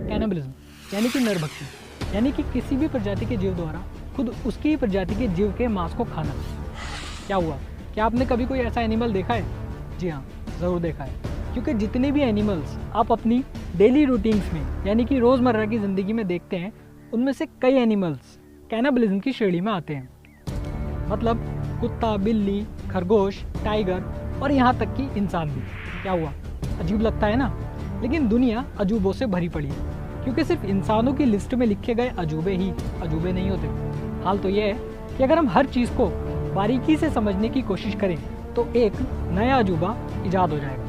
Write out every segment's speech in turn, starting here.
Cannibalism यानी कि नरभक्षी, यानी कि किसी भी प्रजाति के जीव द्वारा खुद उसकी ही प्रजाति के जीव के मांस को खाना। क्या हुआ, क्या आपने कभी कोई ऐसा एनिमल देखा है? जी हाँ, ज़रूर देखा है, क्योंकि जितने भी एनिमल्स आप अपनी डेली रूटीन्स में यानी कि रोज़मर्रा की ज़िंदगी में देखते हैं, उनमें से कई एनिमल्स कैनिबलिज्म की श्रेणी में आते हैं। मतलब कुत्ता, बिल्ली, खरगोश, टाइगर और यहाँ तक कि इंसान भी। क्या हुआ, अजीब लगता है ना? लेकिन दुनिया अजूबों से भरी पड़ी है, क्योंकि सिर्फ इंसानों की लिस्ट में लिखे गए अजूबे ही अजूबे नहीं होते। हाल तो यह है कि अगर हम हर चीज़ को बारीकी से समझने की कोशिश करें तो एक नया अजूबा इजाद हो जाएगा।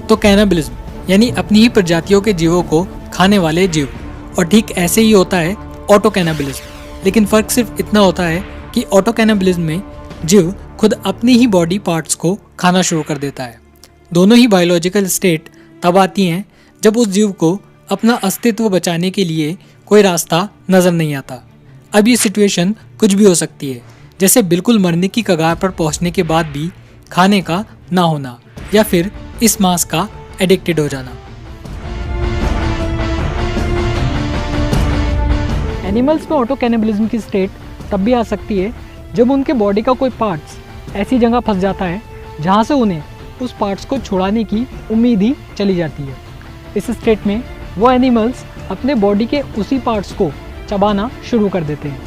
तो कैनिबलिज्म यानी अपनी ही प्रजातियों के जीवों को खाने वाले जीव, और ठीक ऐसे ही होता है ऑटो कैनिबलिज्म। लेकिन फ़र्क सिर्फ इतना होता है कि ऑटो कैनिबलिज्म में जीव खुद अपनी ही बॉडी पार्ट्स को खाना शुरू कर देता है। दोनों ही बायोलॉजिकल स्टेट तब आती हैं जब उस जीव को अपना अस्तित्व बचाने के लिए कोई रास्ता नज़र नहीं आता। अब ये सिचुएशन कुछ भी हो सकती है, जैसे बिल्कुल मरने की कगार पर पहुंचने के बाद भी खाने का ना होना, या फिर इस मांस का एडिक्टेड हो जाना। एनिमल्स में ऑटो कैनिबलिज्म की स्टेट तब भी आ सकती है जब उनके बॉडी का कोई पार्ट्स ऐसी जगह फंस जाता है जहां से उन्हें उस पार्ट्स को छुड़ाने की उम्मीद ही चली जाती है। इस स्टेट में वो एनिमल्स अपने बॉडी के उसी पार्ट्स को चबाना शुरू कर देते हैं,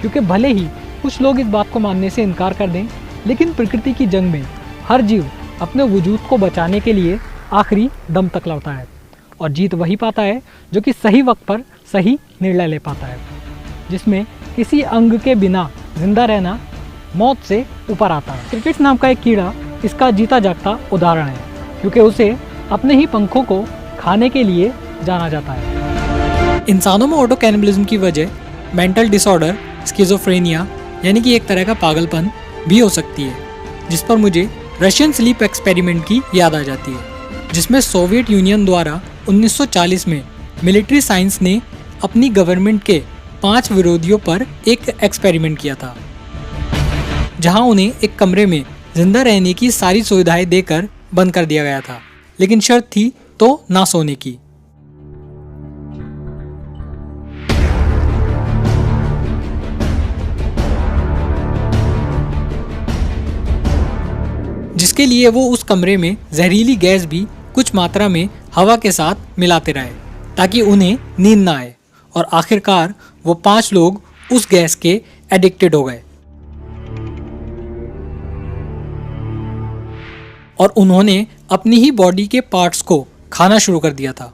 क्योंकि भले ही कुछ लोग इस बात को मानने से इनकार कर दें, लेकिन प्रकृति की जंग में हर जीव अपने वजूद को बचाने के लिए आखिरी दम तक लड़ता है, और जीत वही पाता है जो कि सही वक्त पर सही निर्णय ले पाता है, जिसमें किसी अंग के बिना जिंदा रहना मौत से ऊपर आता है। क्रिकेट नाम का एक कीड़ा इसका जीता जागता उदाहरण है, क्योंकि उसे अपने ही पंखों को खाने के लिए जाना जाता है। इंसानों में ऑटो कैनिबलिज्म की वजह मेंटल डिसऑर्डर, स्किज़ोफ्रेनिया यानी कि एक तरह का पागलपन भी हो सकती है, जिस पर मुझे रशियन स्लीप एक्सपेरिमेंट की याद आ जाती है, जिसमें सोवियत यूनियन द्वारा 1940 में मिलिट्री साइंस ने अपनी गवर्नमेंट के 5 विरोधियों पर एक एक्सपेरिमेंट किया था, जहां उन्हें एक कमरे में जिंदा रहने की सारी सुविधाएं देकर बंद कर दिया गया था, लेकिन शर्त थी तो ना सोने की। जिसके लिए वो उस कमरे में जहरीली गैस भी कुछ मात्रा में हवा के साथ मिलाते रहे ताकि उन्हें नींद ना आए, और आखिरकार वो 5 लोग उस गैस के एडिक्टेड हो गए और उन्होंने अपनी ही बॉडी के पार्ट्स को खाना शुरू कर दिया था।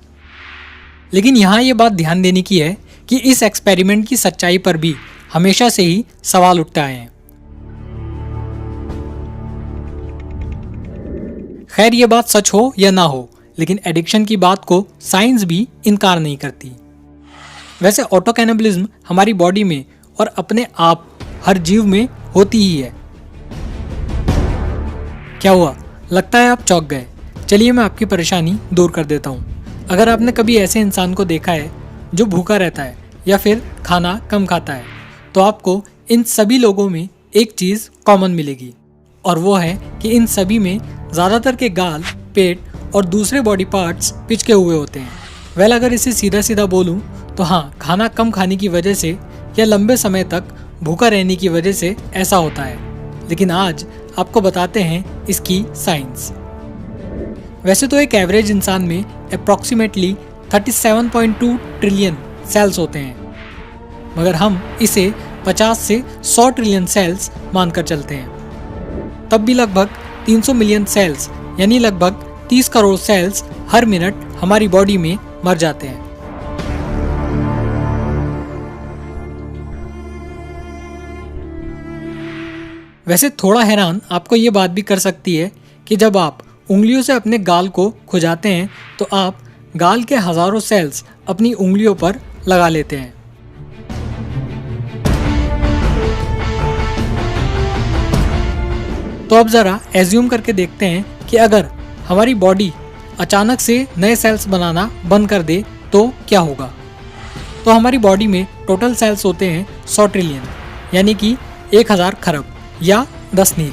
लेकिन यहाँ ये बात ध्यान देने की है कि इस एक्सपेरिमेंट की सच्चाई पर भी हमेशा से ही सवाल उठते आए हैं। खैर, ये बात सच हो या ना हो, लेकिन एडिक्शन की बात को साइंस भी इनकार नहीं करती। वैसे ऑटो कैनिबलिज्म हमारी बॉडी में और अपने आप हर जीव में होती ही है। क्या हुआ, लगता है आप चौंक गए। चलिए मैं आपकी परेशानी दूर कर देता हूँ। अगर आपने कभी ऐसे इंसान को देखा है जो भूखा रहता है या फिर खाना कम खाता है, तो आपको इन सभी लोगों में एक चीज़ कॉमन मिलेगी, और वो है कि इन सभी में ज़्यादातर के गाल, पेट और दूसरे बॉडी पार्ट्स पिचके हुए होते हैं। वेल, अगर इसे सीधा सीधा बोलूँ तो हाँ, खाना कम खाने की वजह से या लंबे समय तक भूखा रहने की वजह से ऐसा होता है। लेकिन आज आपको बताते हैं इसकी साइंस। वैसे तो एक एवरेज इंसान में अप्रॉक्सीमेटली 37.2 ट्रिलियन सेल्स होते हैं, मगर हम इसे 50 से 100 ट्रिलियन सेल्स मानकर चलते हैं। तब भी लगभग 300 मिलियन सेल्स यानी लगभग 30 करोड़ सेल्स हर मिनट हमारी बॉडी में मर जाते हैं। वैसे थोड़ा हैरान आपको ये बात भी कर सकती है कि जब आप उंगलियों से अपने गाल को खुजाते हैं तो आप गाल के हजारों सेल्स अपनी उंगलियों पर लगा लेते हैं। तो अब ज़रा एज्यूम करके देखते हैं कि अगर हमारी बॉडी अचानक से नए सेल्स बनाना बंद कर दे तो क्या होगा। तो हमारी बॉडी में टोटल सेल्स होते हैं 100 ट्रिलियन, यानी कि 1000 खरब या 10 नील।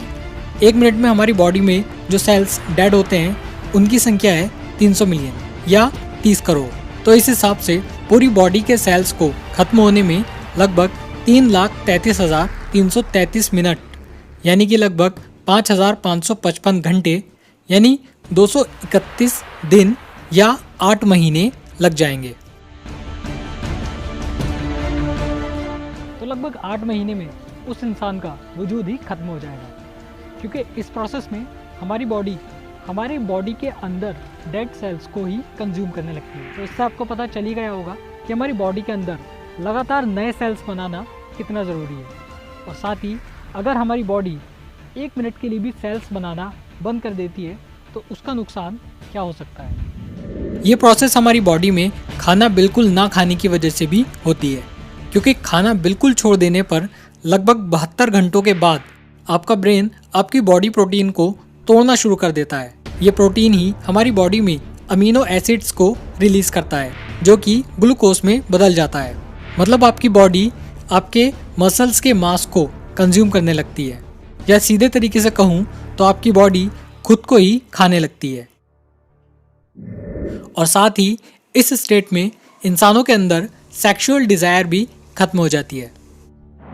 एक मिनट में हमारी बॉडी में जो सेल्स डेड होते हैं उनकी संख्या है 300 मिलियन या 30 करोड़। तो इस हिसाब से पूरी बॉडी के सेल्स को खत्म होने में लगभग 3,33,333 मिनट यानी कि लगभग 5,555 घंटे यानी 231 दिन या 8 महीने लग जाएंगे। तो लगभग 8 महीने में उस इंसान का वजूद ही खत्म हो जाएगा, क्योंकि इस प्रोसेस में हमारी बॉडी के अंदर डेड सेल्स को ही कंज्यूम करने लगती है। तो इससे आपको पता चल ही गया होगा कि हमारी बॉडी के अंदर लगातार नए सेल्स बनाना कितना ज़रूरी है। और साथ ही अगर हमारी बॉडी 1 मिनट के लिए भी सेल्स बनाना बंद कर देती है तो उसका नुकसान क्या हो सकता है। ये प्रोसेस हमारी बॉडी में खाना बिल्कुल ना खाने की वजह से भी होती है, क्योंकि खाना बिल्कुल छोड़ देने पर लगभग 72 घंटों के बाद आपका ब्रेन आपकी बॉडी प्रोटीन को तोड़ना शुरू कर देता है। ये प्रोटीन ही हमारी बॉडी में अमीनो एसिड्स को रिलीज करता है जो कि ग्लूकोज में बदल जाता है। मतलब आपकी बॉडी आपके मसल्स के मांस को कंज्यूम करने लगती है, या सीधे तरीके से कहूँ तो आपकी बॉडी खुद को ही खाने लगती है। और साथ ही इस स्टेट में इंसानों के अंदर सेक्सुअल डिज़ायर भी खत्म हो जाती है।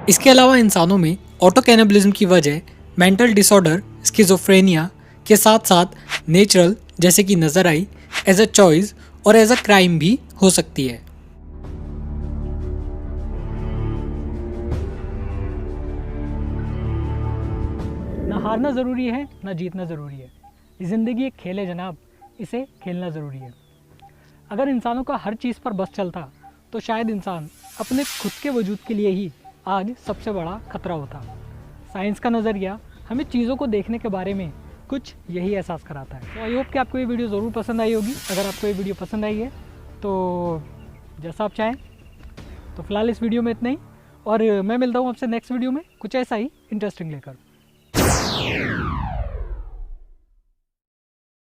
इसके अलावा इंसानों में ऑटो कैनिबलिज्म की वजह मेंटल डिसऑर्डर, स्किज़ोफ्रेनिया के साथ साथ नेचुरल जैसे कि नज़र आई, एज अ चॉइस और एज अ क्राइम भी हो सकती है। ना हारना ज़रूरी है ना जीतना ज़रूरी है। ज़िंदगी एक खेल है जनाब, इसे खेलना ज़रूरी है। अगर इंसानों का हर चीज़ पर बस चलता तो शायद इंसान अपने खुद के वजूद के लिए ही आज सबसे बड़ा खतरा होता। साइंस का नज़रिया हमें चीज़ों को देखने के बारे में कुछ यही एहसास कराता है। तो आई होप कि आपको ये वीडियो ज़रूर पसंद आई होगी। अगर आपको ये वीडियो पसंद आई है तो जैसा आप चाहें। तो फिलहाल इस वीडियो में इतना ही, और मैं मिलता हूँ आपसे नेक्स्ट वीडियो में कुछ ऐसा ही इंटरेस्टिंग लेकर।